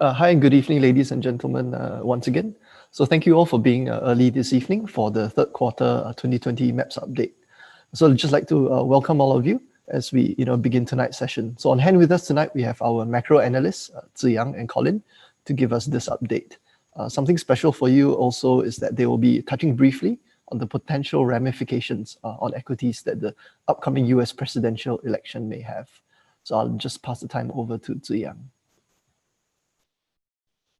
Hi and good evening, ladies and gentlemen, once again. So thank you all for being early this evening for the third quarter 2020 MAPS update. So I'd just like to welcome all of you as we begin tonight's session. So on hand with us tonight, we have our macro analysts, Ziyang and Colin, to give us this update. Something special for you also is that they will be touching briefly on the potential ramifications on equities that the upcoming US presidential election may have. So I'll just pass the time over to Ziyang.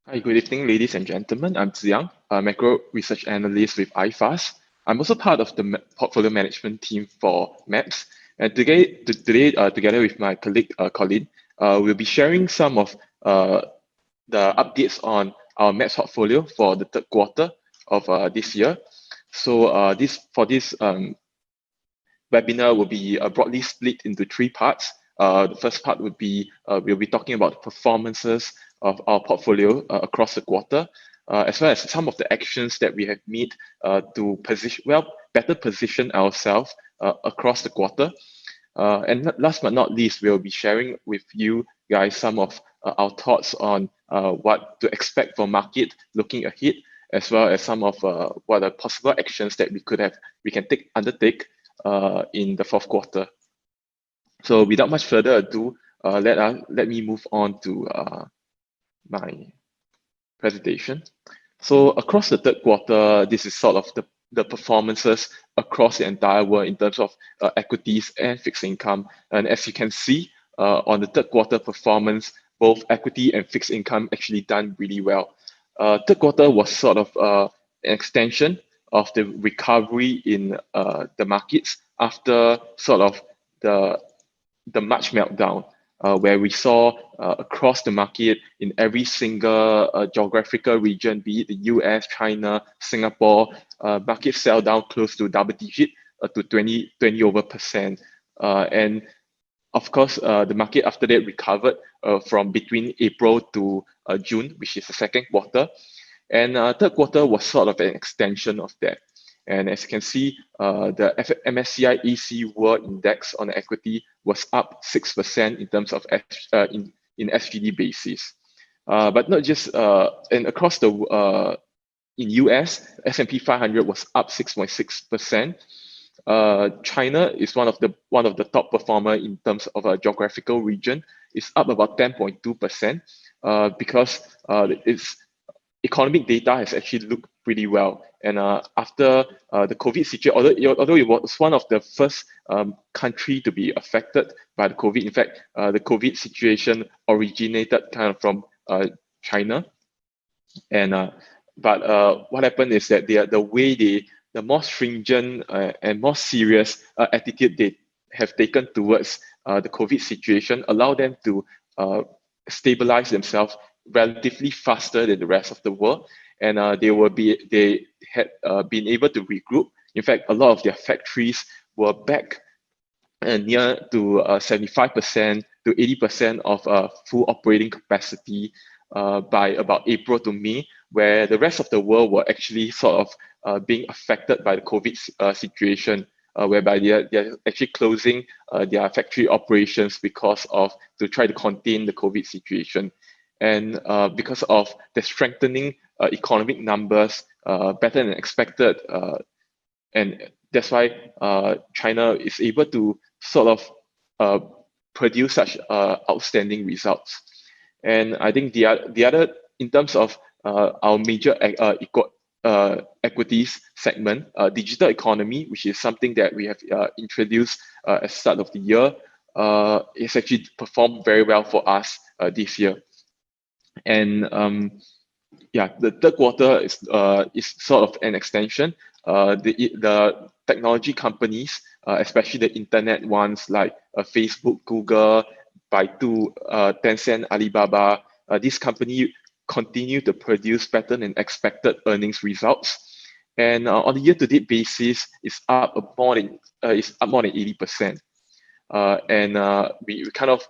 Hi, good evening, ladies and gentlemen. I'm Ziyang, a macro research analyst with iFast. I'm also part of the portfolio management team for MAPS. And today, together with my colleague Colin, we'll be sharing some of the updates on our MAPS portfolio for the third quarter of this year. So this webinar will be broadly split into three parts. The first part would be we'll be talking about the performances of our portfolio across the quarter, as well as some of the actions that we have made to better position ourselves across the quarter. And last but not least, we'll be sharing with you guys some of our thoughts on what to expect for market looking ahead, as well as some of what are possible actions that we can undertake in the fourth quarter. So without much further ado, let me move on to my presentation. So across the third quarter, this is sort of the performances across the entire world in terms of equities and fixed income. And as you can see on the third quarter performance, both equity and fixed income actually done really well. Third quarter was sort of an extension of the recovery in the markets after sort of the March meltdown, where we saw across the market in every single geographical region, be it the US, China, Singapore, markets sell down close to double digit to 20 over percent. And of course, the market after that recovered from between April to June, which is the second quarter. And third quarter was sort of an extension of that. And as you can see, the MSCI EC World Index on equity was up 6% in terms of in SGD basis. But not just and across the in US, S&P 500 was up 6.6%. China is one of the top performer in terms of a geographical region. It's up about 10.2% because its economic data has actually looked pretty well. And after the COVID situation, although it was one of the first country to be affected by the COVID, in fact, the COVID situation originated kind of from China. And but what happened is that the more stringent and more serious attitude they have taken towards the COVID situation allow them to stabilize themselves relatively faster than the rest of the world, and they had been able to regroup. In fact, a lot of their factories were back near to 75% to 80% of full operating capacity by about April to May, where the rest of the world were actually sort of being affected by the COVID situation, whereby they're actually closing their factory operations to try to contain the COVID situation. And because of the strengthening economic numbers, better than expected, and that's why China is able to sort of produce such outstanding results. And I think the other, in terms of our major equities segment, digital economy, which is something that we have introduced at the start of the year, it's actually performed very well for us this year. And the third quarter is sort of an extension. The technology companies, especially the internet ones like Facebook, Google, Baidu, Tencent, Alibaba, this company continue to produce better than expected earnings results. And on a year-to-date basis, it's up more than 80%. And we kind of,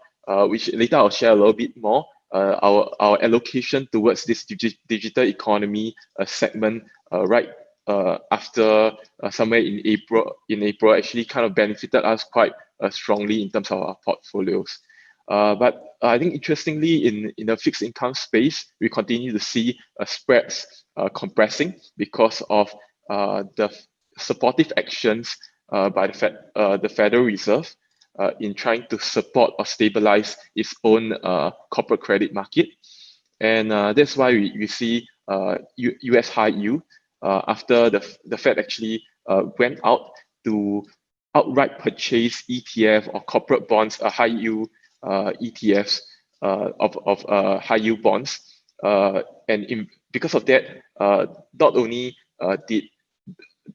which later I'll share a little bit more. Our allocation towards this digital economy segment right after somewhere in April actually kind of benefited us quite strongly in terms of our portfolios. But I think interestingly, in the fixed income space, we continue to see spreads compressing because of the supportive actions by the Federal Reserve in trying to support or stabilize its own corporate credit market. And that's why we see US high yield after the Fed actually went out to outright purchase ETF or corporate bonds, high yield ETFs of high yield bonds. Because of that, not only did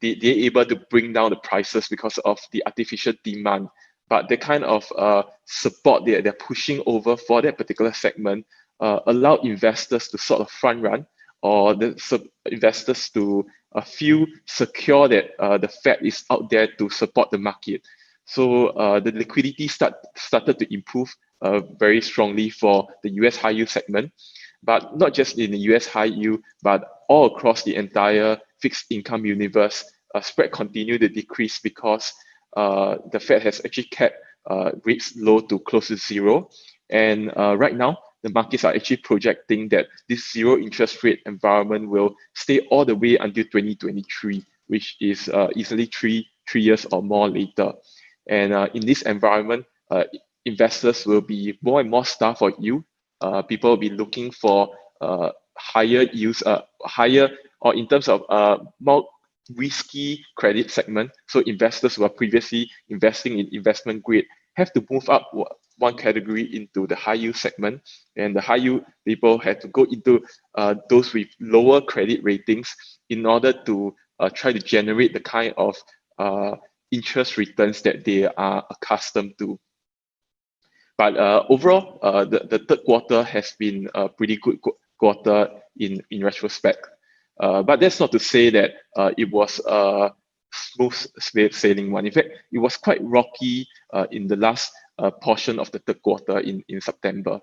they able to bring down the prices because of the artificial demand, but the kind of support they're pushing over for that particular segment allow investors to sort of front run, or investors to feel secure that the Fed is out there to support the market. So the liquidity started to improve very strongly for the US high yield segment, but not just in the US high yield, but all across the entire fixed income universe. Spread continued to decrease because the Fed has actually kept rates low to close to zero. And right now, the markets are actually projecting that this zero interest rate environment will stay all the way until 2023, which is easily three years or more later. And in this environment, investors will be more and more starved for yield. People will be looking for higher yields, higher, or in terms of more risky credit segment. So investors who are previously investing in investment grade have to move up one category into the high yield segment, and the high yield people had to go into those with lower credit ratings in order to try to generate the kind of interest returns that they are accustomed to. But overall, the third quarter has been a pretty good quarter in retrospect. But that's not to say that it was a smooth sailing one. In fact, it was quite rocky in the last portion of the third quarter in September.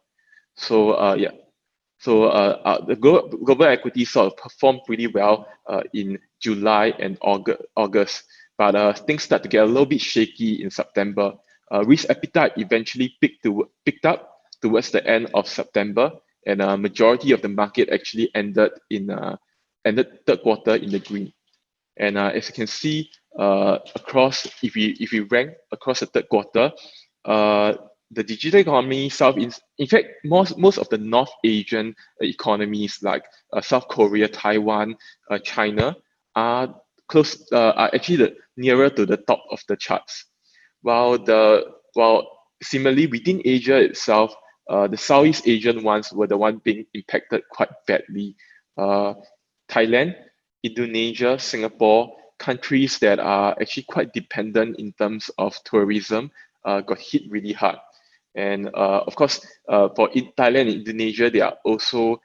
So yeah, so the global equity sort of performed pretty well in July and August, but things start to get a little bit shaky in September. Risk appetite eventually picked up towards the end of September, and a majority of the market actually ended third quarter in the green. And as you can see, across, if we rank across the third quarter, the digital economy, in fact, most of the North Asian economies like South Korea, Taiwan, China are actually nearer to the top of the charts. While similarly within Asia itself, the Southeast Asian ones were the one being impacted quite badly. Thailand, Indonesia, Singapore, countries that are actually quite dependent in terms of tourism, got hit really hard. And of course, for Thailand and Indonesia, they are also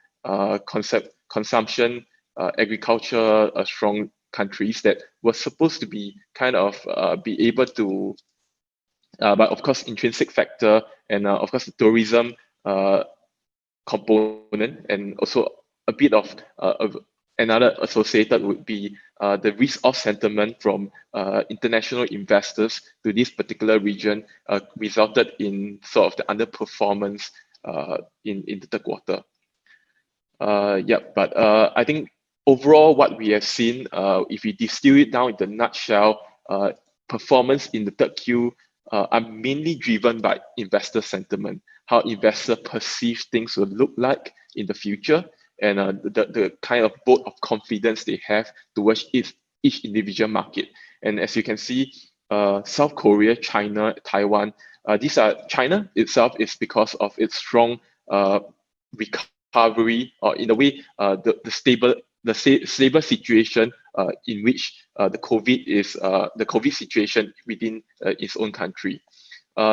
consumption, agriculture, strong countries that were supposed to be kind of be able to, but of course, intrinsic factor, and of course, the tourism component, and also a bit of another associated would be the risk-off sentiment from international investors to this particular region resulted in sort of the underperformance in the third quarter. But I think overall what we have seen, if we distill it down into a nutshell, performance in the third Q are mainly driven by investor sentiment, how investors perceive things will look like in the future, and the kind of vote of confidence they have towards each individual market. And as you can see, South Korea, China, Taiwan, China itself is because of its strong recovery, or in a way, the stable situation in which the COVID situation within its own country.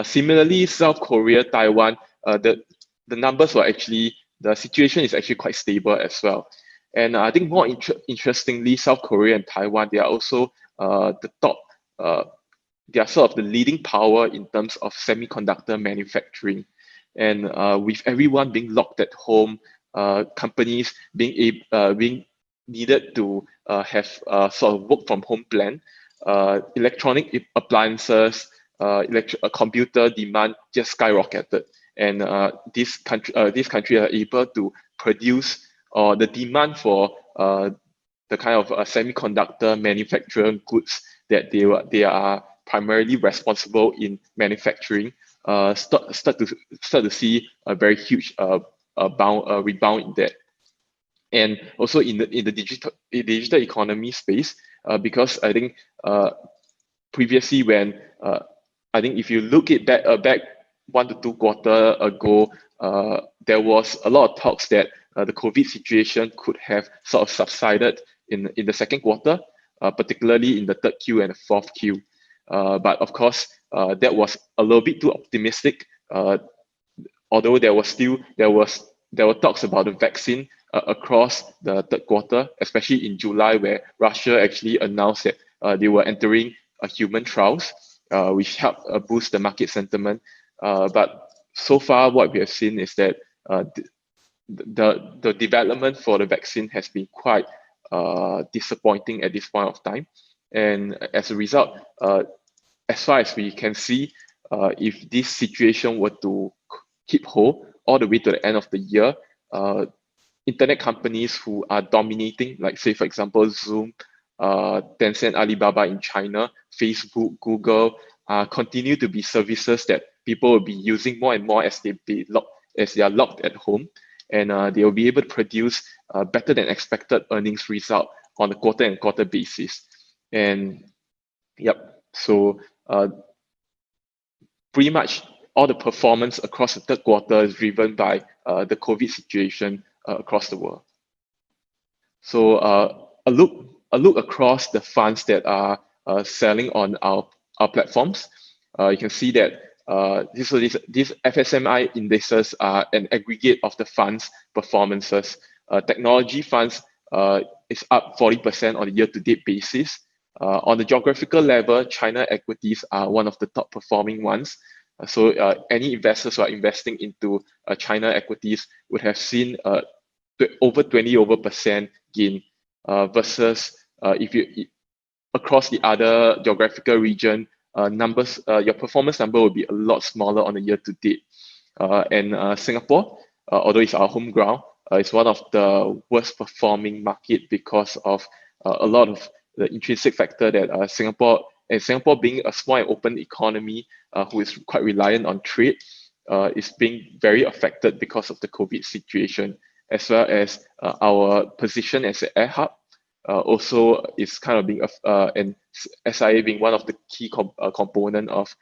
Similarly, South Korea, Taiwan, the numbers were actually, the situation is actually quite stable as well. And I think more interestingly, South Korea and Taiwan, they are also the top, they are sort of the leading power in terms of semiconductor manufacturing. And with everyone being locked at home, companies being needed to have sort of work from home plan, electronic appliances, computer demand just skyrocketed. and these countries are able to produce, or the demand for the kind of semiconductor manufacturing goods that they are primarily responsible in manufacturing, start to see a very huge rebound in that. And also in the digital economy space, because I think previously when I think if you look at back 1 to 2 quarters ago, there was a lot of talks that the COVID situation could have sort of subsided in the second quarter, particularly in the third Q and the fourth Q. But of course, that was a little bit too optimistic. Although there were talks about the vaccine across the third quarter, especially in July, where Russia actually announced that they were entering human trials, which helped boost the market sentiment. But so far, what we have seen is that the development for the vaccine has been quite disappointing at this point of time. And as a result, as far as we can see, if this situation were to keep hold all the way to the end of the year, internet companies who are dominating, like say for example Zoom, Tencent, Alibaba in China, Facebook, Google, continue to be services that people will be using more and more as they are locked at home, and they will be able to produce better than expected earnings result on a quarter basis. And yep, so pretty much all the performance across the third quarter is driven by the COVID situation across the world. So a look across the funds that are selling on our platforms. You can see that these FSMI indices are an aggregate of the funds performances. Technology funds is up 40% on a year-to-date basis. On the geographical level, China equities are one of the top performing ones. So any investors who are investing into China equities would have seen over 20% gain versus if you across the other geographical region, numbers, your performance number will be a lot smaller on a year to date. And Singapore, although it's our home ground, it's one of the worst performing market because of a lot of the intrinsic factor that Singapore being a small and open economy who is quite reliant on trade, is being very affected because of the COVID situation, as well as our position as an air hub also is kind of being and SIA being one of the key component of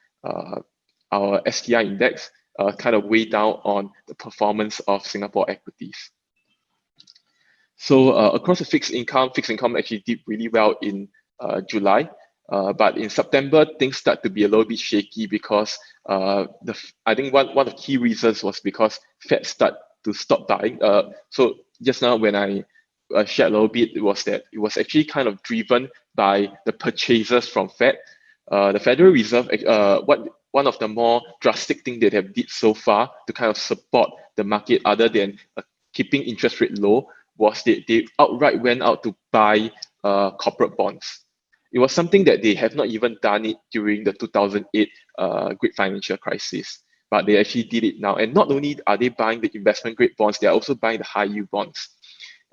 our STI index, kind of weigh down on the performance of Singapore equities. So across the fixed income actually did really well in July. But in September, things start to be a little bit shaky because I think one of the key reasons was because Fed start to stop buying. So just now when I shared a little bit, it was actually kind of driven by the purchases from Fed. The Federal Reserve, one of the more drastic things they have did so far to kind of support the market, other than keeping interest rate low, was they outright went out to buy corporate bonds. It was something that they have not even done it during the 2008 great financial crisis, but they actually did it now. And not only are they buying the investment grade bonds, they are also buying the high yield bonds.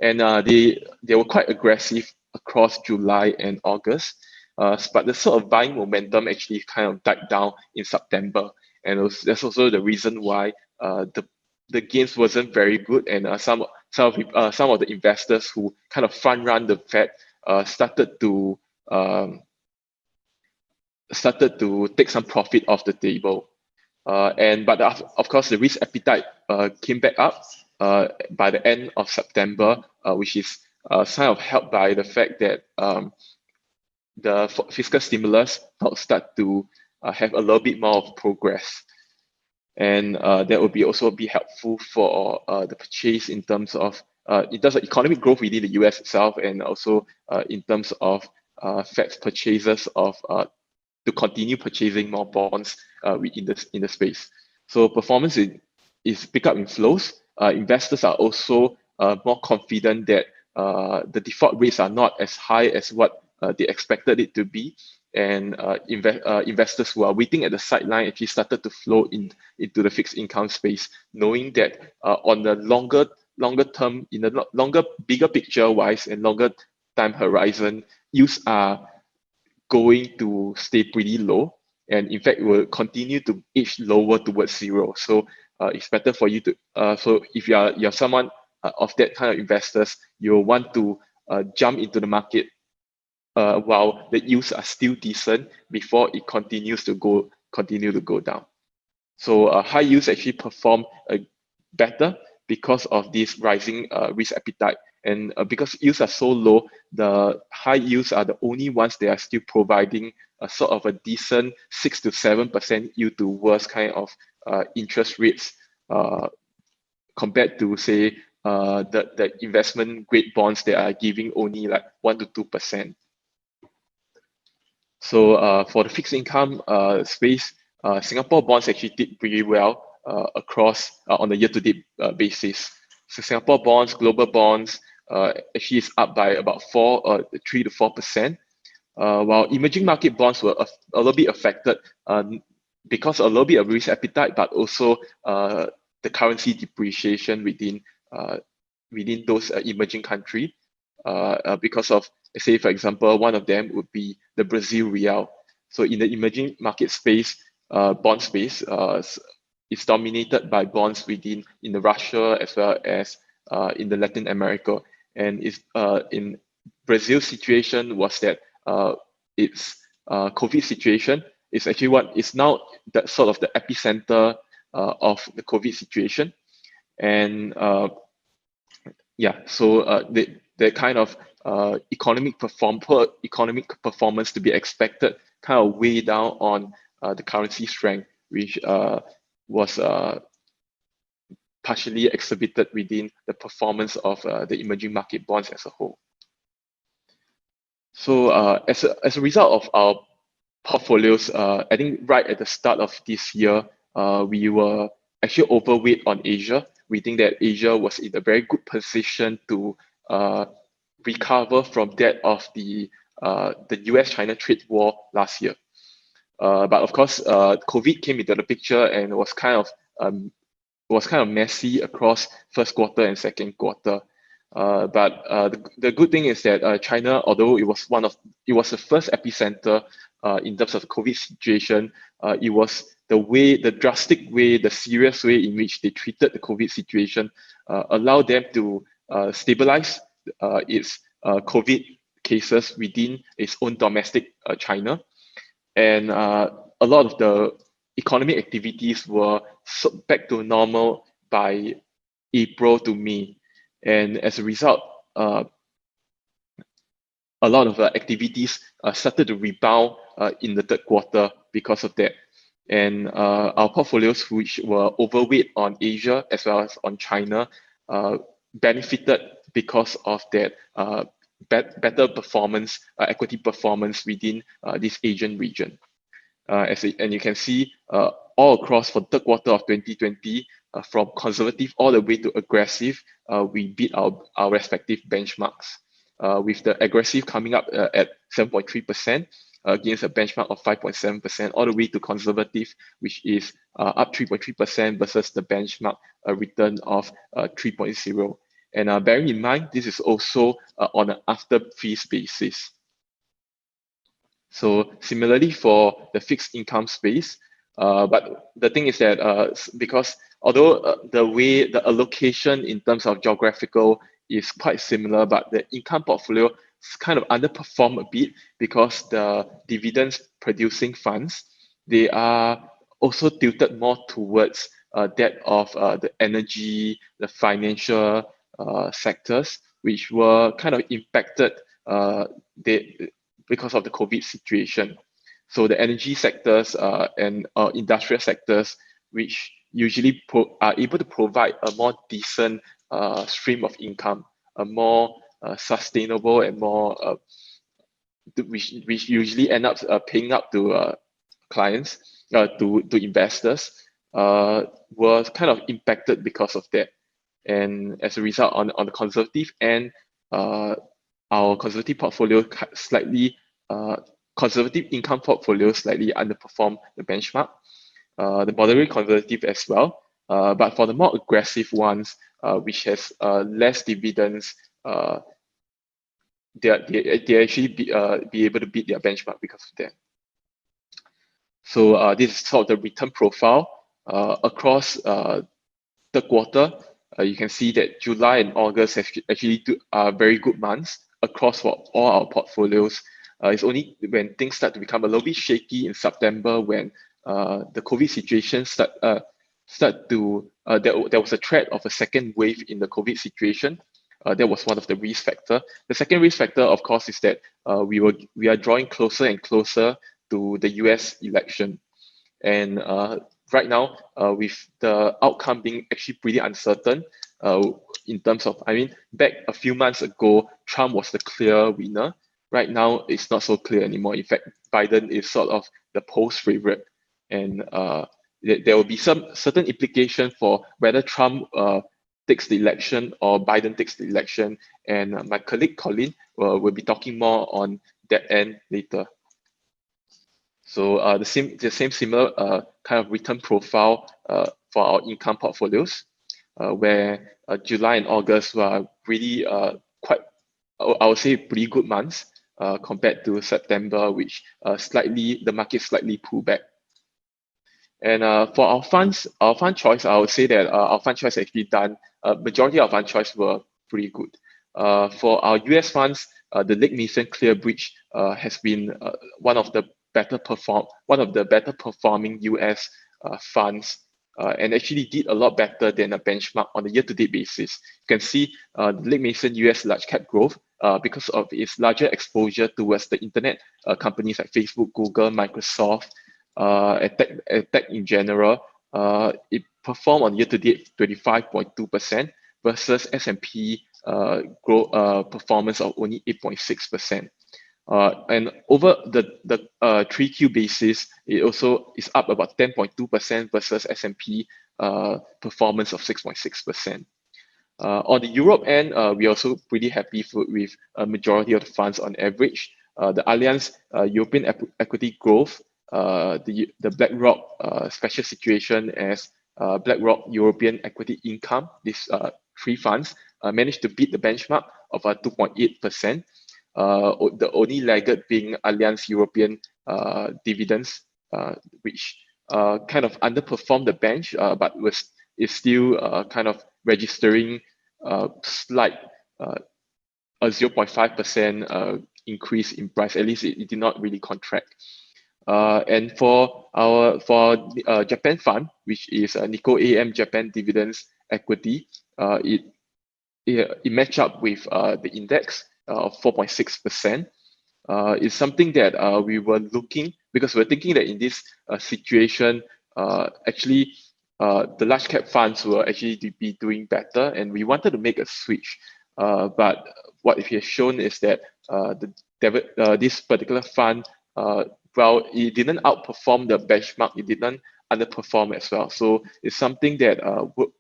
And they were quite aggressive across July and August. But the sort of buying momentum actually kind of died down in September. And that's also the reason why the gains wasn't very good. And some of the investors who kind of front run the Fed started to take some profit off the table. But of course, the risk appetite came back up by the end of September, which is kind of helped by the fact that the fiscal stimulus start to have a little bit more of progress. And that will also be helpful for the purchase in terms of economic growth within the US itself, and also in terms of Fed's purchases to continue purchasing more bonds in the space. So performance is pick up in flows. Investors are also more confident that the default rates are not as high as what they expected it to be. and investors who are waiting at the sideline actually started to flow into the fixed income space, knowing that on the longer term, in the longer, bigger picture wise and longer time horizon, yields are going to stay pretty low, and in fact will continue to edge lower towards zero. So it's better for you to so if you're someone of that kind of investors, you want to jump into the market while the yields are still decent before it continue to go down. So high yields actually perform better because of this rising risk appetite. And because yields are so low, the high yields are the only ones that are still providing a sort of a decent 6 to 7% yield to worst kind of interest rates compared to, say, the investment grade bonds that are giving only like 1 to 2%. So for the fixed income space, Singapore bonds actually did pretty well across on the year-to-date basis. So Singapore bonds, global bonds, actually is up by about 3 to 4%, while emerging market bonds were a little bit affected because a little bit of risk appetite, but also the currency depreciation within those emerging countries. Because of, say, for example, one of them would be the Brazil real. So in the emerging market space, bond space, it's dominated by bonds in the Russia as well as in the Latin America. And it's in Brazil's situation was that its COVID situation is actually what is now that sort of the epicenter of the COVID situation. And so the kind of economic performance to be expected kind of weigh down on the currency strength, which was partially exhibited within the performance of the emerging market bonds as a whole. So as a result of our portfolios, I think right at the start of this year, we were actually overweight on Asia. We think that Asia was in a very good position to recover from that of the US-China trade war last year. But of course, COVID came into the picture and was kind of messy across first quarter and second quarter. But the good thing is that China, although it was the first epicenter in terms of the COVID situation, it was the drastic way, the serious way in which they treated the COVID situation allowed them to stabilize its COVID cases within its own domestic China. And a lot of the economic activities were back to normal by April to May. And as a result, a lot of activities started to rebound in the third quarter because of that. And our portfolios, which were overweight on Asia as well as on China, benefited because of that better performance, equity performance within this Asian region. And you can see all across for the third quarter of 2020, from conservative all the way to aggressive, we beat our respective benchmarks, with the aggressive coming up at 7.3% against a benchmark of 5.7%, all the way to conservative, which is up 3.3% versus the benchmark return of 3.0%. And bearing in mind, this is also on an after fees basis. So similarly for the fixed income space, but the thing is that because although the way the allocation in terms of geographical is quite similar, but the income portfolio kind of underperform a bit because the dividends producing funds, they are also tilted more towards that of the energy, the financial sectors, which were kind of impacted because of the COVID situation. So the energy sectors and industrial sectors, which usually are able to provide a more decent stream of income, a more sustainable and more which usually end up paying up to clients, to investors, were kind of impacted because of that. And as a result, on the conservative end, our conservative portfolio slightly conservative income portfolios slightly underperform the benchmark. The moderate conservative as well. But for the more aggressive ones, which has less dividends, they actually be able to beat their benchmark because of that. So this is sort of the return profile across the quarter. You can see that July and August actually are very good months across for all our portfolios. It's only when things start to become a little bit shaky in September when the COVID situation there was a threat of a second wave in the COVID situation. That was one of the risk factor. The second risk factor, of course, is that we are drawing closer and closer to the US election. And right now, with the outcome being actually pretty uncertain, in terms of, I mean, back a few months ago, Trump was the clear winner. Right now, it's not so clear anymore. In fact, Biden is sort of the post favorite, and there will be some certain implication for whether Trump takes the election or Biden takes the election. And my colleague Colin will be talking more on that end later. So the same similar kind of return profile for our income portfolios, where July and August were really quite, I would say, pretty good months compared to September, which the market slightly pulled back. And for our fund choice, I would say that our fund choice actually done. Majority of fund choice were pretty good. For our US funds, the Lake Mason Clear Bridge has been one of the better performing US funds, and actually did a lot better than a benchmark on a year-to-date basis. You can see the Lake Mason US large cap growth because of its larger exposure towards the internet companies like Facebook, Google, Microsoft, tech in general. It performed on year-to-date 25.2% versus S&P performance of only 8.6%. And over the 3Q basis, it also is up about 10.2% versus S&P performance of 6.6%. On the Europe end, we're also pretty happy with a majority of the funds on average. The Allianz European Equity Growth, the BlackRock Special Situation as BlackRock European Equity Income, these three funds managed to beat the benchmark of 2.8%. The only laggard being Allianz European Dividends, which kind of underperformed the bench, but is still kind of registering slight a 0.5% increase in price. At least it did not really contract. And for Japan fund, which is Nikko AM Japan Dividends Equity, it matched up with the index of 4.6%. It's something that we were looking, because we're thinking that in this situation, actually the large cap funds will actually be doing better, and we wanted to make a switch. But what it has shown is that this particular fund, well, it didn't outperform the benchmark, it didn't underperform as well. So it's something that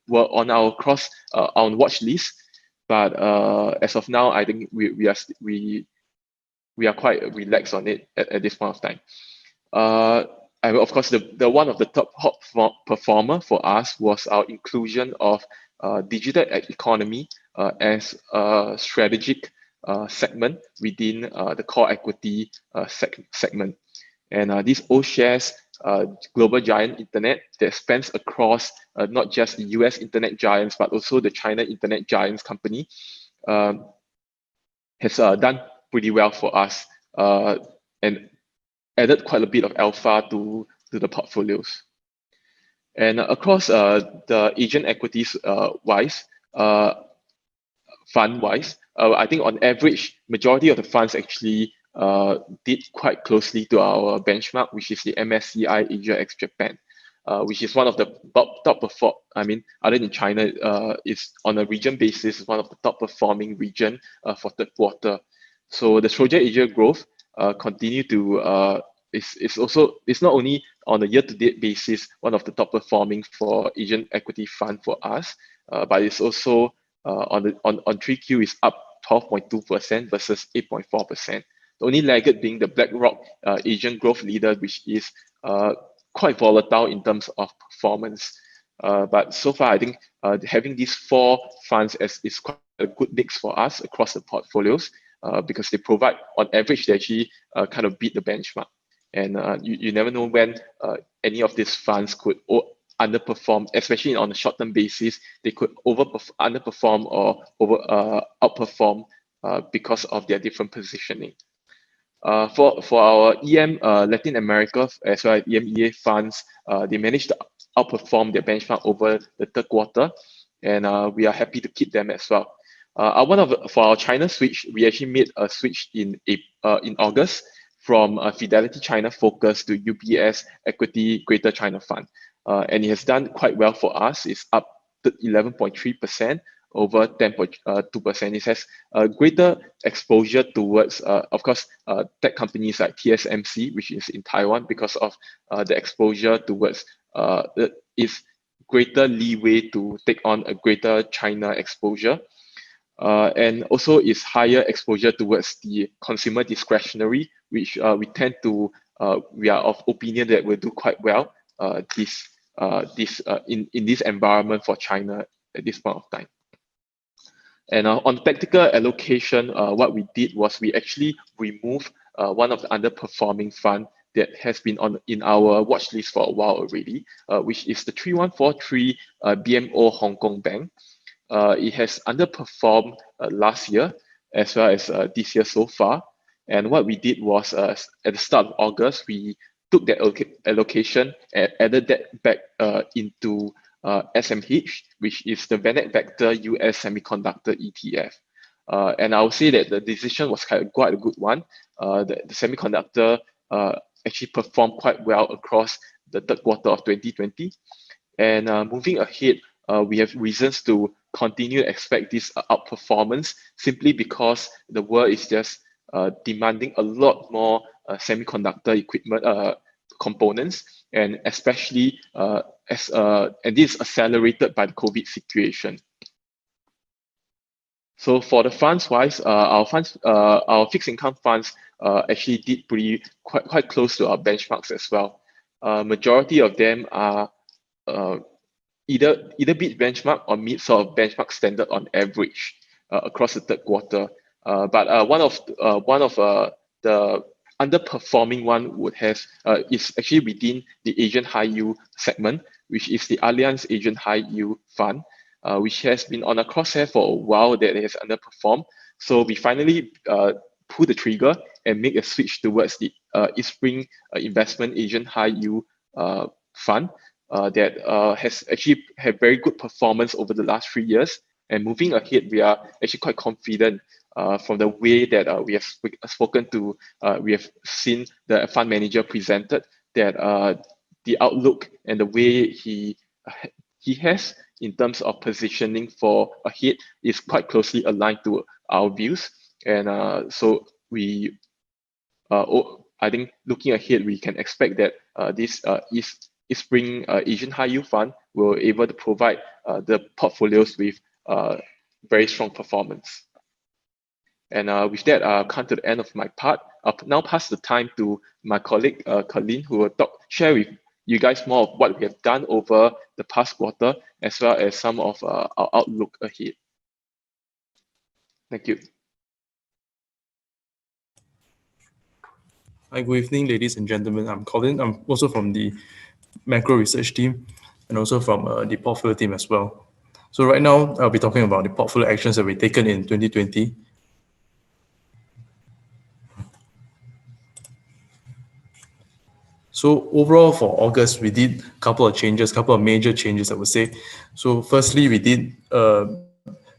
were on our on watch list. But as of now, I think we are quite relaxed on it at this point of time. And of course, the one of the top performer for us was our inclusion of digital economy as a strategic segment within the core equity segment. And these all shares global giant internet that spans across not just the US internet giants, but also the China internet giants company, has done pretty well for us and added quite a bit of alpha to the portfolios. And across the Asian equities fund wise, I think on average, majority of the funds actually did quite closely to our benchmark, which is the MSCI Asia ex Japan, which is one of the top perform. I mean, other than China, is on a region basis one of the top performing region for third quarter. So the Troja Asia growth continue to it's not only on a year-to-date basis one of the top performing for Asian equity fund for us, but it's also on 3Q is up 12.2% versus 8.4%. The only laggard being the BlackRock Asian Growth Leader, which is quite volatile in terms of performance. But so far, I think having these four funds is quite a good mix for us across the portfolios because they provide, on average, they actually kind of beat the benchmark. And you never know when any of these funds could underperform, especially on a short-term basis. They could underperform or outperform because of their different positioning. For our EM Latin America as well as EMEA funds, they managed to outperform their benchmark over the third quarter, and we are happy to keep them as well. For our China switch, we actually made a switch in August from Fidelity China Focus to UBS Equity Greater China Fund, and it has done quite well for us. It's up to 11.3%. Over 10.2%. It has a greater exposure towards, of course, tech companies like TSMC, which is in Taiwan, because of the exposure towards its greater leeway to take on a greater China exposure. And also its higher exposure towards the consumer discretionary, which we are of opinion that will do quite well in this environment for China at this point of time. And on tactical allocation, what we did was we actually removed one of the underperforming fund that has been in our watch list for a while already, which is the 3143 BMO Hong Kong Bank. It has underperformed last year as well as this year so far. And what we did was at the start of August, we took that allocation and added that back into SMH, which is the Venet Vector US Semiconductor ETF. And I would say that the decision was quite a good one. The semiconductor actually performed quite well across the third quarter of 2020. And moving ahead, we have reasons to continue to expect this outperformance simply because the world is just demanding a lot more semiconductor equipment components, and especially and this is accelerated by the COVID situation. So for the funds wise, our fixed income funds actually did quite close to our benchmarks as well. Majority of them are either beat benchmark or meet sort of benchmark standard on average across the third quarter. But one of the underperforming one is actually within the Asian High Yield segment, which is the Allianz Asian High Yield Fund, which has been on a crosshair for a while that it has underperformed. So we finally pull the trigger and make a switch towards the Eastspring Investment Asian High Yield Fund that has actually had very good performance over the last 3 years. And moving ahead, we are actually quite confident from the way that we have spoken to, we have seen the fund manager presented that the outlook and the way he has in terms of positioning for ahead is quite closely aligned to our views. And so I think looking ahead, we can expect that this Eastspring Asian High Yield Fund will be able to provide the portfolios with very strong performance. And with that, I've come to the end of my part. I'll now pass the time to my colleague, Colleen, who will share with you guys more of what we have done over the past quarter, as well as some of our outlook ahead. Thank you. Hi, good evening, ladies and gentlemen. I'm Colin. I'm also from the macro research team and also from the portfolio team as well. So right now, I'll be talking about the portfolio actions that we've taken in 2020. So overall for August, we did a couple of major changes, I would say. So firstly, we did a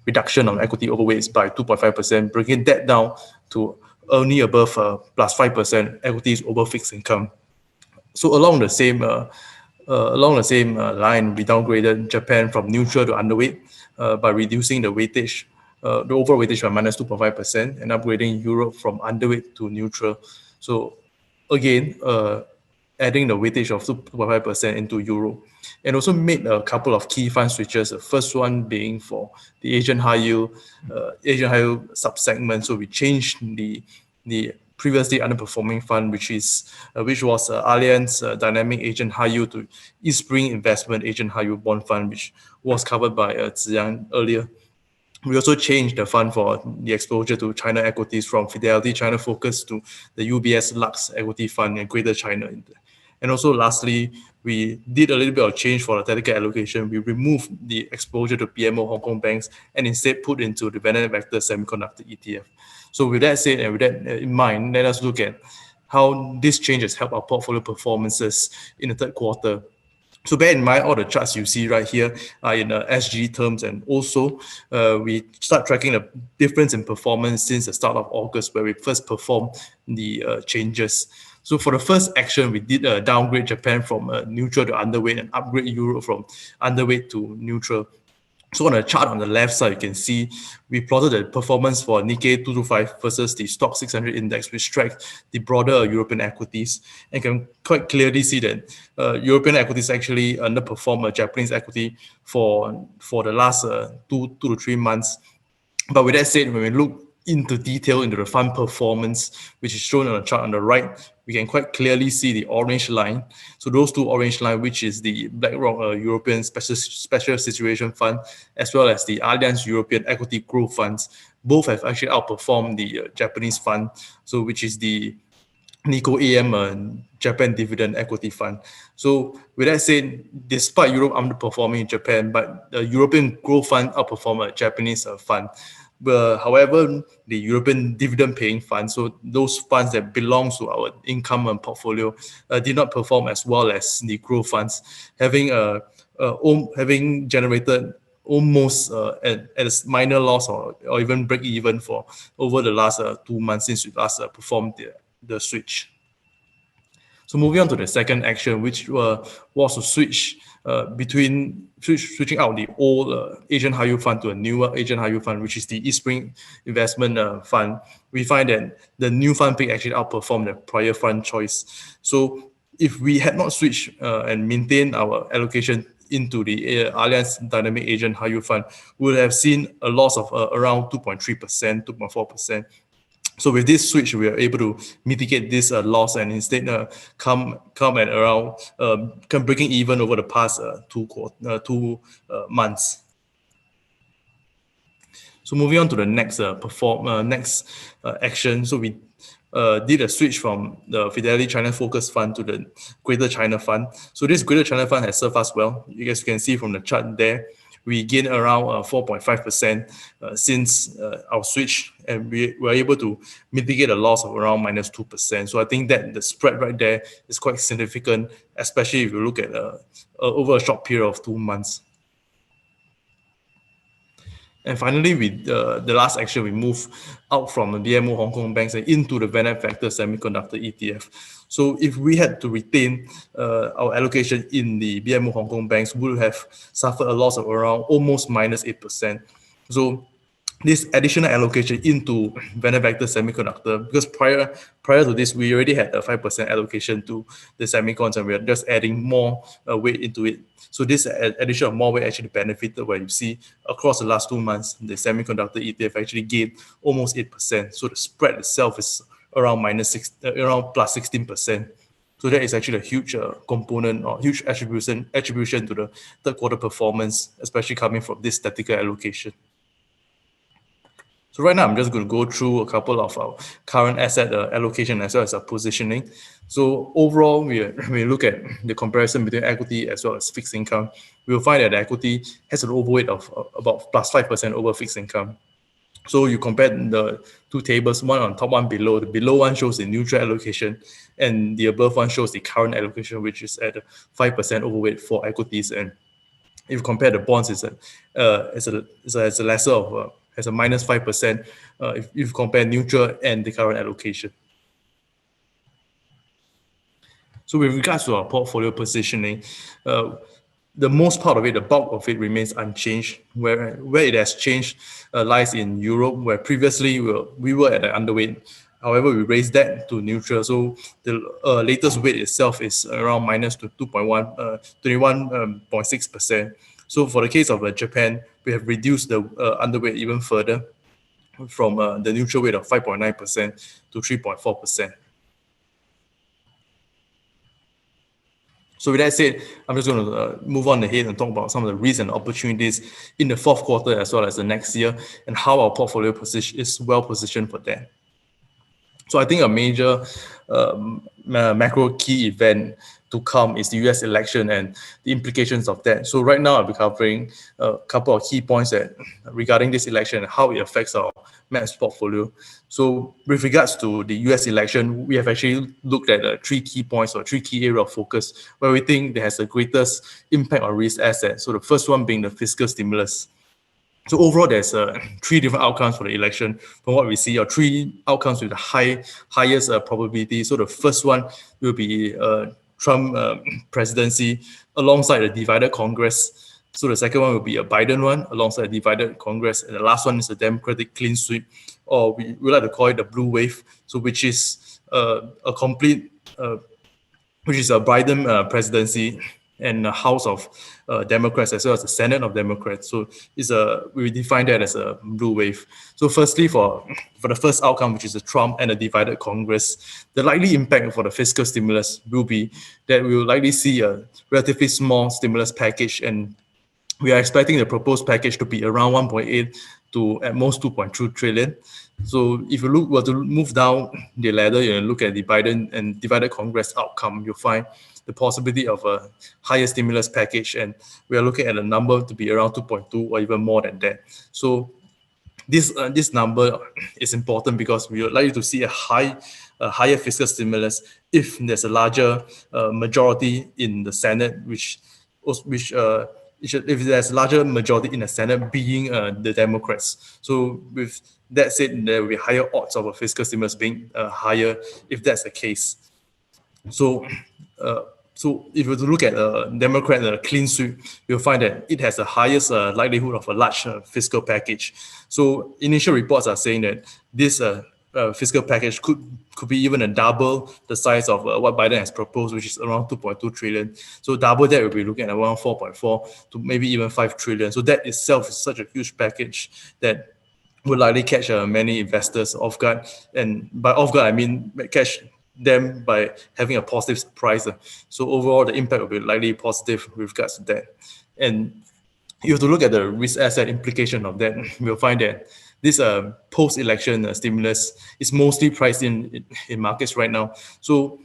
reduction on equity overweights by 2.5%, bringing that down to only above plus 5% equities over fixed income. So along the same line, we downgraded Japan from neutral to underweight by reducing the weightage, the overall weightage by minus 2.5%, and upgrading Europe from underweight to neutral. So again, adding the weightage of 2.5% into Euro, and also made a couple of key fund switches. The first one being for the Asian high yield subsegment. So we changed the previously underperforming fund, which was Allianz Dynamic Asian High Yield to East Spring Investment Asian High Yield Bond Fund, which was covered by Ziyang earlier. We also changed the fund for the exposure to China equities from Fidelity China Focus to the UBS Lux Equity Fund in Greater China. And also lastly, we did a little bit of change for the tactical allocation. We removed the exposure to PMO Hong Kong banks and instead put into the Vanilla Vector Semiconductor ETF. So with that said and with that in mind, let us look at how these changes help our portfolio performances in the third quarter. So bear in mind, all the charts you see right here are in SG terms, and also we start tracking the difference in performance since the start of August, where we first performed the changes. So for the first action, we did downgrade Japan from neutral to underweight and upgrade Europe from underweight to neutral. So on the chart on the left side, you can see we plotted the performance for Nikkei 225 versus the Stock 600 index, which tracks the broader European equities. And can quite clearly see that European equities actually underperform Japanese equity for the last 2 to 3 months. But with that said, when we look into detail into the fund performance, which is shown on the chart on the right, we can quite clearly see the orange line. So those two orange lines, which is the BlackRock European Special Situation Fund, as well as the Allianz European Equity Growth Funds, both have actually outperformed the Japanese fund, so which is the Nikko AM Japan Dividend Equity Fund. So with that said, despite Europe underperforming Japan, but the European Growth Fund outperformed a Japanese fund. However, the European dividend-paying funds, so those funds that belong to our income and portfolio, did not perform as well as the growth funds, having generated almost at a minor loss or even break even for over the last 2 months since we last performed the switch. So moving on to the second action, which was to switching out the old Asian High Yield Fund to a newer Asian High Yield Fund, which is the East Spring Investment Fund. We find that the new fund pick actually outperformed the prior fund choice. So if we had not switched and maintained our allocation into the Allianz Dynamic Asian High Yield Fund, we would have seen a loss of around 2.3%, 2.4%. So with this switch, we are able to mitigate this loss and instead come at around breaking even over the past 2 months. So moving on to the next action. So we did a switch from the Fidelity China Focus Fund to the Greater China Fund. So this Greater China Fund has served us well. You guys can see from the chart there. We gained around 4.5% since our switch, and we were able to mitigate a loss of around minus 2%. So I think that the spread right there is quite significant, especially if you look at over a short period of 2 months. And finally, the last action, we move out from the BMO Hong Kong banks and into the Vanilla Vector Semiconductor ETF. So if we had to retain our allocation in the BMO Hong Kong banks, we would have suffered a loss of around almost minus 8%. So this additional allocation into Vanilla Vector Semiconductor, because prior to this, we already had a 5% allocation to the semicons, and we are just adding more weight into it. So this addition of more weight actually benefited where you see across the last 2 months, the semiconductor ETF actually gained almost 8%. So the spread itself is around plus 16%. So that is actually a huge component or huge attribution to the third quarter performance, especially coming from this tactical allocation. So right now, I'm just going to go through a couple of our current asset allocation as well as our positioning. So overall, we look at the comparison between equity as well as fixed income. We will find that the equity has an overweight of about plus 5% over fixed income. So you compare the two tables, one on top, one below. The below one shows the neutral allocation, and the above one shows the current allocation, which is at 5% overweight for equities. And if you compare the bonds, it's a lesser of has a minus 5% if you compare neutral and the current allocation. So with regards to our portfolio positioning, the most part of it, the bulk of it remains unchanged. Where it has changed lies in Europe, where previously we were at an underweight. However, we raised that to neutral. So the latest weight itself is around minus to 21.6%. So for the case of Japan, we have reduced the underweight even further. from the neutral weight of 5.9% to 3.4%. So with that said, I'm just going to move on ahead and talk about some of the risks and opportunities in the fourth quarter as well as the next year, and how our portfolio position is well positioned for that. So I think a major macro key event to come is the US election and the implications of that. So right now I'll be covering a couple of key points that regarding this election and how it affects our MAPS portfolio. So with regards to the US election, we have actually looked at 3 key points or 3 key areas of focus where we think there has the greatest impact on risk assets. So the first one being the fiscal stimulus. So overall, there's 3 different outcomes for the election. From what we see, or 3 outcomes with the highest probability. So the first one will be Trump presidency alongside a divided Congress. So the second one will be a Biden one alongside a divided Congress, and the last one is a Democratic clean sweep, or we like to call it the blue wave. So which is a complete, which is a Biden presidency and the House of Democrats as well as the Senate of Democrats. So we define that as a blue wave. So firstly, for the first outcome, which is a Trump and a divided Congress, the likely impact for the fiscal stimulus will be that we will likely see a relatively small stimulus package, and we are expecting the proposed package to be around 1.8 to at most 2.2 trillion. So if you were to move down the ladder and look at the Biden and divided Congress outcome, you'll find the possibility of a higher stimulus package, and we are looking at a number to be around 2.2 or even more than that. So this number is important because we are likely to see a higher fiscal stimulus if there's a larger majority in the Senate, if there's a larger majority in the Senate being the Democrats. So with that said, there will be higher odds of a fiscal stimulus being higher if that's the case. So if you look at Democrat clean sweep, you'll find that it has the highest likelihood of a large fiscal package. So initial reports are saying that this fiscal package could be even a double the size of what Biden has proposed, which is around 2.2 trillion. So double that, we'll be looking at around 4.4 to maybe even 5 trillion. So that itself is such a huge package that will likely catch many investors off guard. And by off guard, I mean catch them by having a positive surprise. So overall, the impact will be likely positive with regards to that. And you have to look at the risk asset implication of that. We'll find that this post-election stimulus is mostly priced in markets right now. So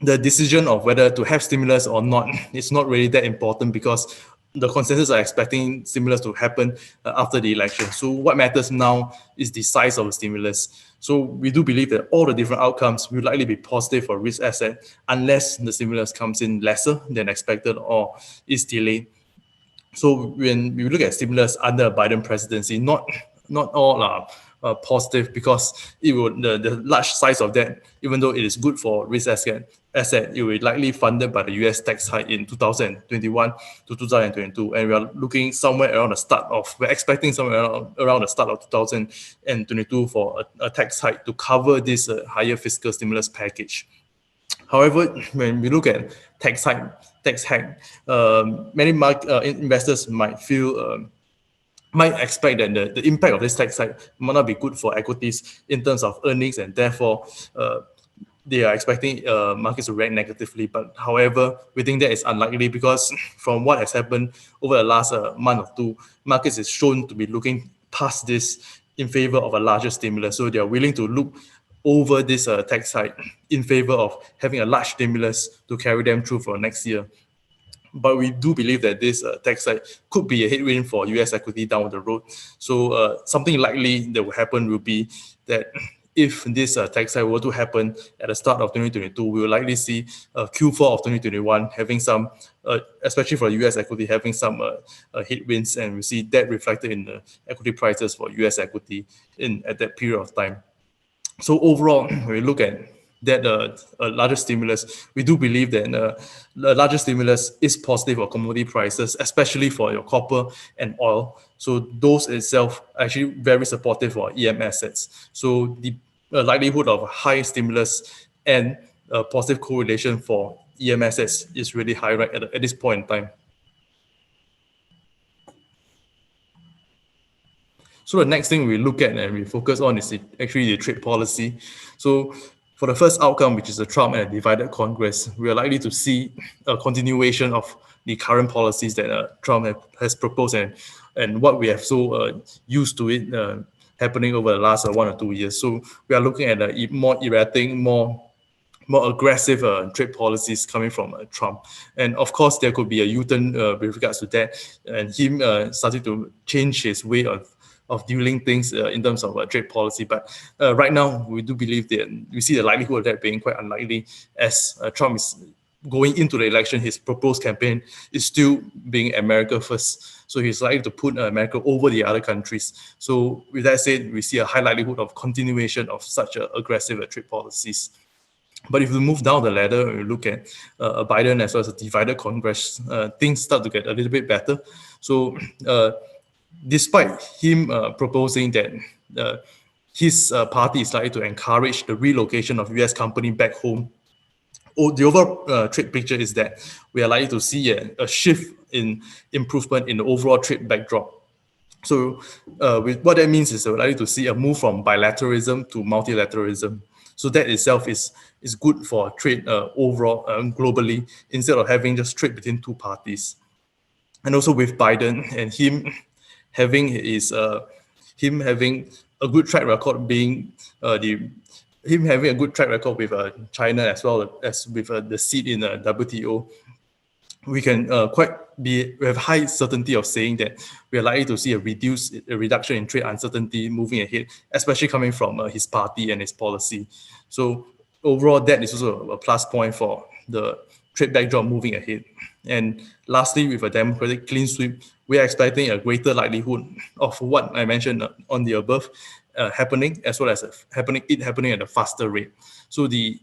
the decision of whether to have stimulus or not is not really that important because the consensus are expecting stimulus to happen after the election. So what matters now is the size of the stimulus. So we do believe that all the different outcomes will likely be positive for risk asset unless the stimulus comes in lesser than expected or is delayed. So when we look at stimulus under a Biden presidency, not all are positive because it will the large size of that, even though it is good for risk asset, it will likely funded by the US tax hike in 2021 to 2022, and we are looking somewhere around the start of we're expecting somewhere around the start of 2022 for a tax hike to cover this higher fiscal stimulus package. However, when we look at tax hike, many investors might expect that the impact of this tax hike might not be good for equities in terms of earnings, and therefore they are expecting markets to react negatively. But however, we think that is unlikely because from what has happened over the last month or two, markets is shown to be looking past this in favor of a larger stimulus. So they are willing to look over this tax hike in favor of having a large stimulus to carry them through for next year. But we do believe that this tax hike could be a headwind for US equity down the road. So something likely that will happen will be that if this tax hike were to happen at the start of 2022, we will likely see Q4 of 2021 having some, especially for US equity, having some headwinds, and we see that reflected in the equity prices for US equity at that period of time. So overall, when we look at that a larger stimulus, we do believe that the larger stimulus is positive for commodity prices, especially for your copper and oil. So those itself are actually very supportive for EM assets. So the likelihood of high stimulus and positive correlation for EM assets is really high right at this point in time. So the next thing we look at and we focus on is actually the trade policy. So for the first outcome, which is a Trump and a divided Congress, we are likely to see a continuation of the current policies that Trump has proposed and what we have so used to it happening over the last 1 or 2 years. So we are looking at a more erratic, more aggressive trade policies coming from Trump. And of course, there could be a U-turn with regards to that, and him starting to change his way of dealing things in terms of trade policy. But right now, we do believe that we see the likelihood of that being quite unlikely, as Trump is going into the election. His proposed campaign is still being America first. So he's likely to put America over the other countries. So with that said, we see a high likelihood of continuation of such aggressive trade policies. But if we move down the ladder and we look at Biden as well as a divided Congress, things start to get a little bit better. So despite him proposing that his party is likely to encourage the relocation of US company back home, the overall trade picture is that we are likely to see a shift in improvement in the overall trade backdrop. So what that means is that we're likely to see a move from bilateralism to multilateralism. So that itself is good for trade overall globally, instead of having just trade between two parties. And also with Biden and him having a good track record being him having a good track record with China as well as with the seat in WTO, we can we have high certainty of saying that we are likely to see a reduction in trade uncertainty moving ahead, especially coming from his party and his policy. So overall, that is also a plus point for the trade backdrop moving ahead. And lastly, with a Democratic clean sweep, we are expecting a greater likelihood of what I mentioned on the above happening, as well as happening at a faster rate. So the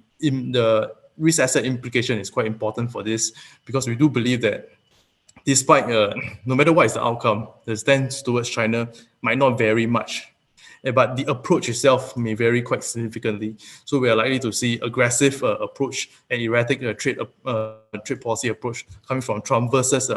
risk asset implication is quite important for this, because we do believe that despite no matter what is the outcome, the stance towards China might not vary much, but the approach itself may vary quite significantly. So we are likely to see aggressive approach and erratic trade policy approach coming from Trump versus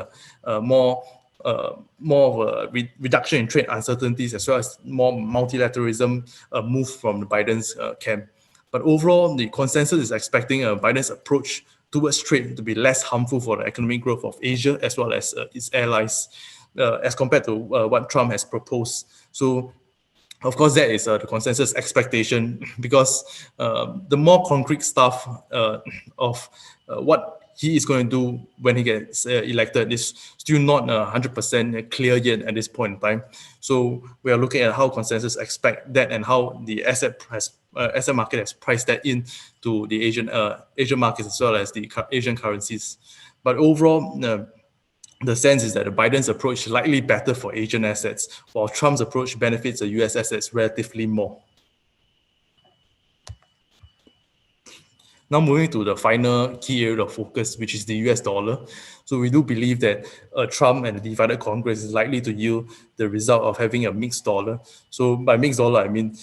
more of a reduction in trade uncertainties, as well as more multilateralism move from the Biden's camp. But overall, the consensus is expecting Biden's approach towards trade to be less harmful for the economic growth of Asia as well as its allies, as compared to what Trump has proposed. So, of course, that is the consensus expectation, because the more concrete stuff of what he is going to do when he gets elected is still not 100% clear yet at this point in time. So we are looking at how consensus expect that and how the asset market has priced that in to the Asian markets as well as the Asian currencies. But overall, the sense is that Biden's approach is likely better for Asian assets, while Trump's approach benefits the US assets relatively more. Now moving to the final key area of focus, which is the US dollar. So we do believe that Trump and the divided Congress is likely to yield the result of having a mixed dollar. So by mixed dollar, I mean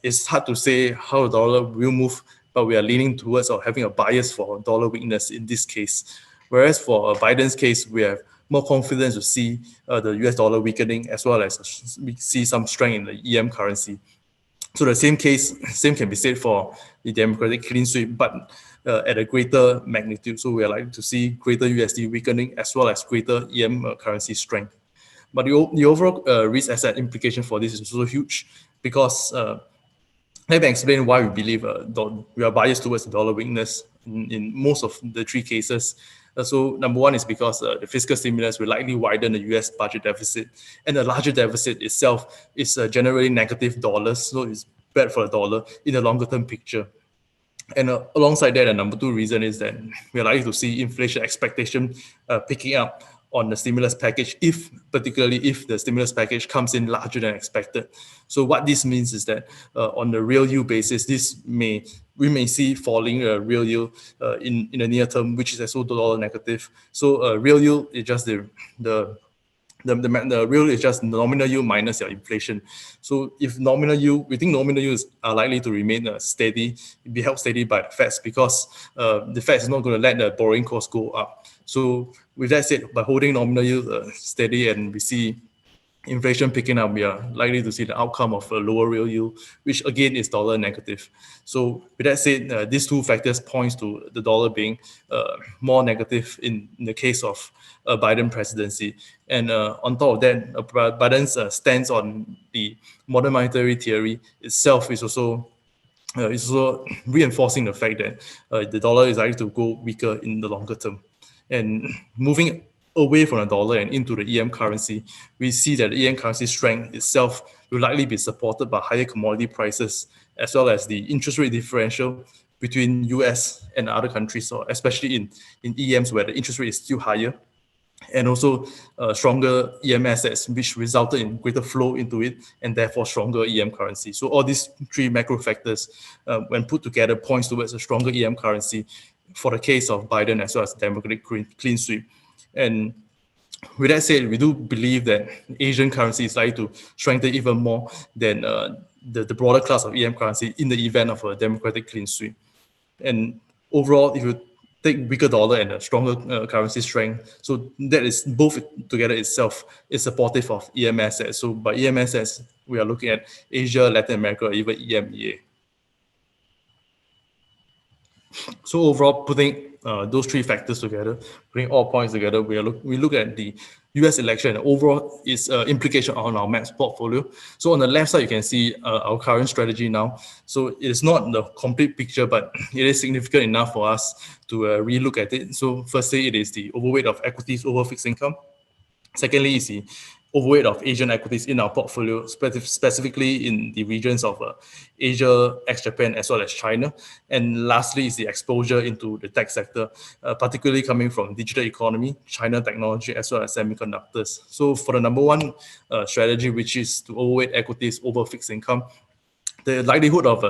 it's hard to say how the dollar will move, but we are leaning towards or having a bias for dollar weakness in this case. Whereas for Biden's case, we have more confidence to see the US dollar weakening, as well as we see some strength in the EM currency. So the same can be said for the Democratic clean sweep, but at a greater magnitude. So we are likely to see greater USD weakening as well as greater EM currency strength. But the overall risk asset implication for this is also huge, because let me explain why we believe we are biased towards the dollar weakness in most of the three cases. So number one is because the fiscal stimulus will likely widen the US budget deficit, and the larger deficit itself is generally negative dollars, so it's bad for the dollar in the longer term picture. And alongside that, the number two reason is that we're likely to see inflation expectation picking up on the stimulus package, particularly if the stimulus package comes in larger than expected. So what this means is that on the real yield basis, we may see falling real yield in the near term, which is also dollar negative. So real yield is just the real is just nominal yield minus your inflation. So if we think nominal yields are likely to remain steady, be held steady by the Fed, because the Fed is not going to let the borrowing cost go up. So with that said, by holding nominal yield steady, and we see inflation picking up, we are likely to see the outcome of a lower real yield, which again is dollar negative. So with that said, these two factors points to the dollar being more negative in the case of a Biden presidency. And on top of that, Biden's stance on the modern monetary theory itself is also reinforcing the fact that the dollar is likely to go weaker in the longer term. And moving away from the dollar and into the EM currency, we see that the EM currency strength itself will likely be supported by higher commodity prices, as well as the interest rate differential between US and other countries, or especially in EMs where the interest rate is still higher, and also stronger EM assets, which resulted in greater flow into it and therefore stronger EM currency. So all these three macro factors, when put together, points towards a stronger EM currency for the case of Biden as well as Democratic clean sweep. And with that said, we do believe that Asian currency is likely to strengthen even more than the broader class of EM currency in the event of a Democratic clean sweep. And overall, if you take weaker dollar and a stronger currency strength, so that is both together itself is supportive of EM assets. So by EM assets, we are looking at Asia, Latin America, or even EMEA. So overall, putting those three factors together, putting all points together, we look at the US election and overall its implication on our MAPS portfolio. So on the left side, you can see our current strategy now. So it is not the complete picture, but it is significant enough for us to relook at it. So firstly, it is the overweight of equities over fixed income. Secondly, is the overweight of Asian equities in our portfolio, specifically in the regions of Asia, ex-Japan, as well as China. And lastly is the exposure into the tech sector, particularly coming from digital economy, China technology, as well as semiconductors. So for the number one strategy, which is to overweight equities over fixed income, the likelihood of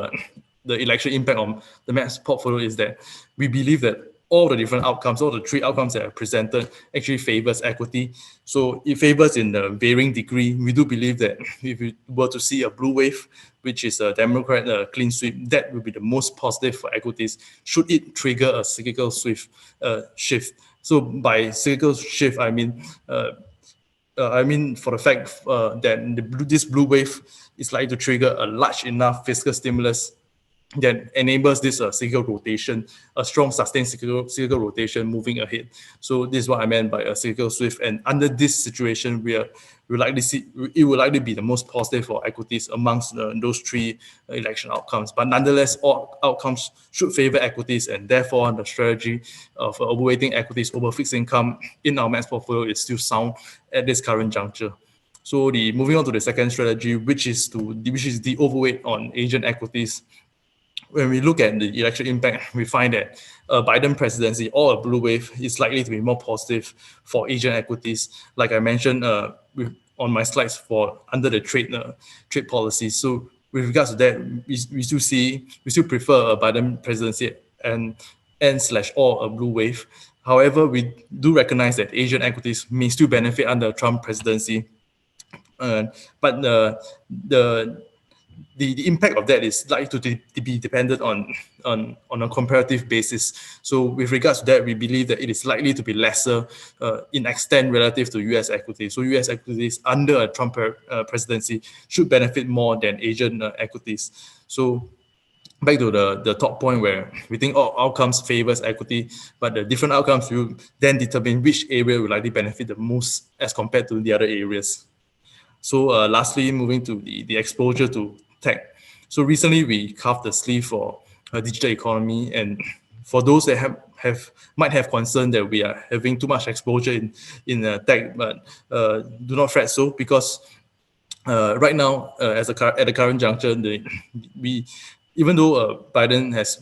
the election impact on the MAPS portfolio is that we believe that all the different outcomes, all the three outcomes that are presented actually favors equity. So it favors in a varying degree. We do believe that if we were to see a blue wave, which is a Democrat clean sweep, that would be the most positive for equities should it trigger a cyclical shift. So by cyclical shift, I mean for the fact that this blue wave is likely to trigger a large enough fiscal stimulus that enables this cyclical rotation, a strong sustained cyclical rotation moving ahead. So this is what I meant by a cyclical shift. And under this situation, we will likely be the most positive for equities amongst those three election outcomes. But nonetheless, all outcomes should favor equities, and therefore the strategy of overweighting equities over fixed income in our MAPS portfolio is still sound at this current juncture. So moving on to the second strategy, which is the overweight on Asian equities. When we look at the election impact, we find that a Biden presidency or a blue wave is likely to be more positive for Asian equities, like I mentioned on my slides for under the trade policies. So with regards to that, we still prefer a Biden presidency and or a blue wave. However, we do recognize that Asian equities may still benefit under a Trump presidency, but the impact of that is likely to be dependent on a comparative basis. So with regards to that, we believe that it is likely to be lesser in extent relative to US equities. So US equities under a Trump presidency should benefit more than Asian equities. So back to the top point where we think all outcomes favors equity, but the different outcomes will then determine which area will likely benefit the most as compared to the other areas. So lastly, moving to the exposure to tech. So recently we carved the sleeve for digital economy, and for those that might have concern that we are having too much exposure in tech, but do not fret so, because right now at the current juncture, even though Biden has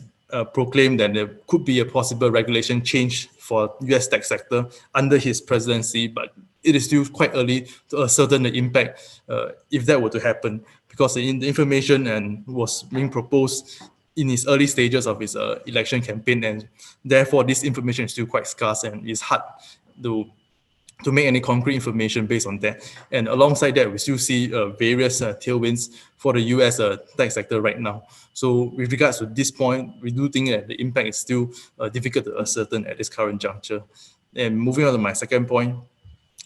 proclaimed that there could be a possible regulation change for US tech sector under his presidency, but it is still quite early to ascertain the impact if that were to happen, because the information was being proposed in his early stages of his election campaign, and therefore this information is still quite scarce and it's hard to make any concrete information based on that. And alongside that, we still see various tailwinds for the US tech sector right now. So with regards to this point, we do think that the impact is still difficult to ascertain at this current juncture. And moving on to my second point,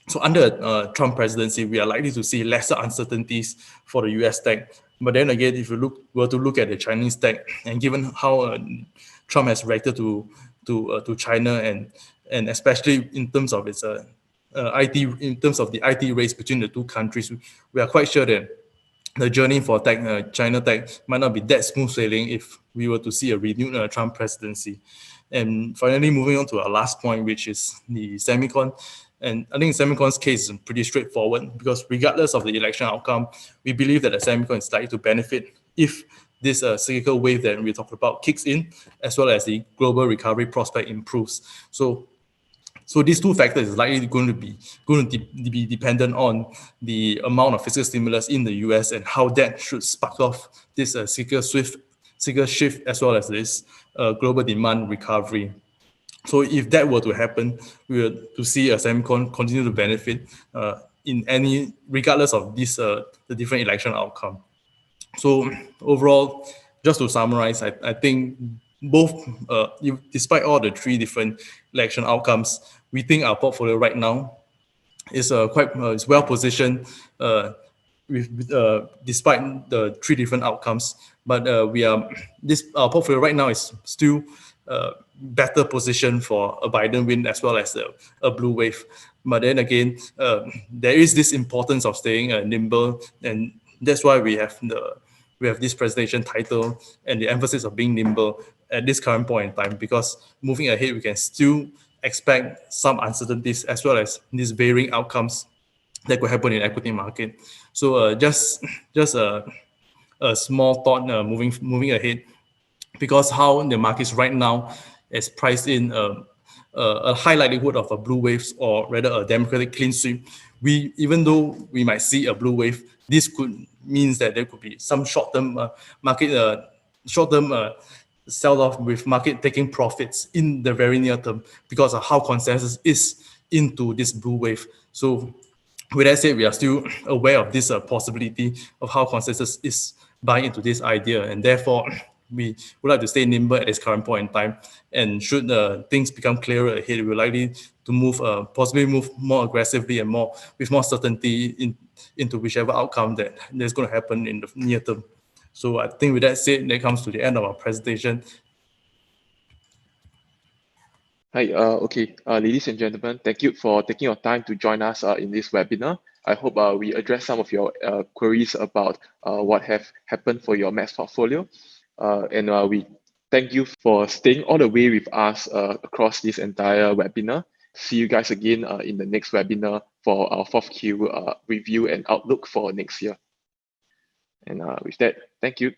So under Trump presidency, we are likely to see lesser uncertainties for the US tech. But then again, if you were to look at the Chinese tech, and given how Trump has reacted to China, and especially in terms of its IT, in terms of the IT race between the two countries, we are quite sure that the journey for China tech might not be that smooth sailing if we were to see a renewed Trump presidency. And finally, moving on to our last point, which is the semicon. And I think semicon's case is pretty straightforward because regardless of the election outcome, we believe that the semicon is likely to benefit if this cyclical wave that we talked about kicks in, as well as the global recovery prospect improves. So these two factors is likely going to be dependent on the amount of fiscal stimulus in the US and how that should spark off this cyclical shift as well as this global demand recovery. So if that were to happen, we were to see a semicon continue to benefit in any regardless of this the different election outcome. So overall, just to summarize, I think both, despite all the three different election outcomes, we think our portfolio right now is is well positioned despite the three different outcomes. But our portfolio right now is still better positioned for a Biden win as well as a blue wave. But then again, there is this importance of staying nimble, and that's why we have this presentation title and the emphasis of being nimble at this current point in time, because moving ahead, we can still expect some uncertainties as well as these varying outcomes that could happen in equity market. So just a small thought moving ahead, because how the markets right now is priced in a high likelihood of a blue wave, or rather a democratic clean sweep. Even though we might see a blue wave, this could means that there could be some short-term market sell-off with market taking profits in the very near term because of how consensus is into this blue wave. So with that said, we are still aware of this possibility of how consensus is buying into this idea, and therefore we would like to stay nimble at this current point in time. And should things become clearer ahead, we're likely to possibly move more aggressively and with more certainty into whichever outcome that's going to happen in the near term. So I think with that said, that comes to the end of our presentation. Hi, okay, ladies and gentlemen, thank you for taking your time to join us in this webinar. I hope we address some of your queries about what have happened for your MAX portfolio. And we thank you for staying all the way with us across this entire webinar. See you guys again in the next webinar for our 4Q review and outlook for next year. And with that, thank you.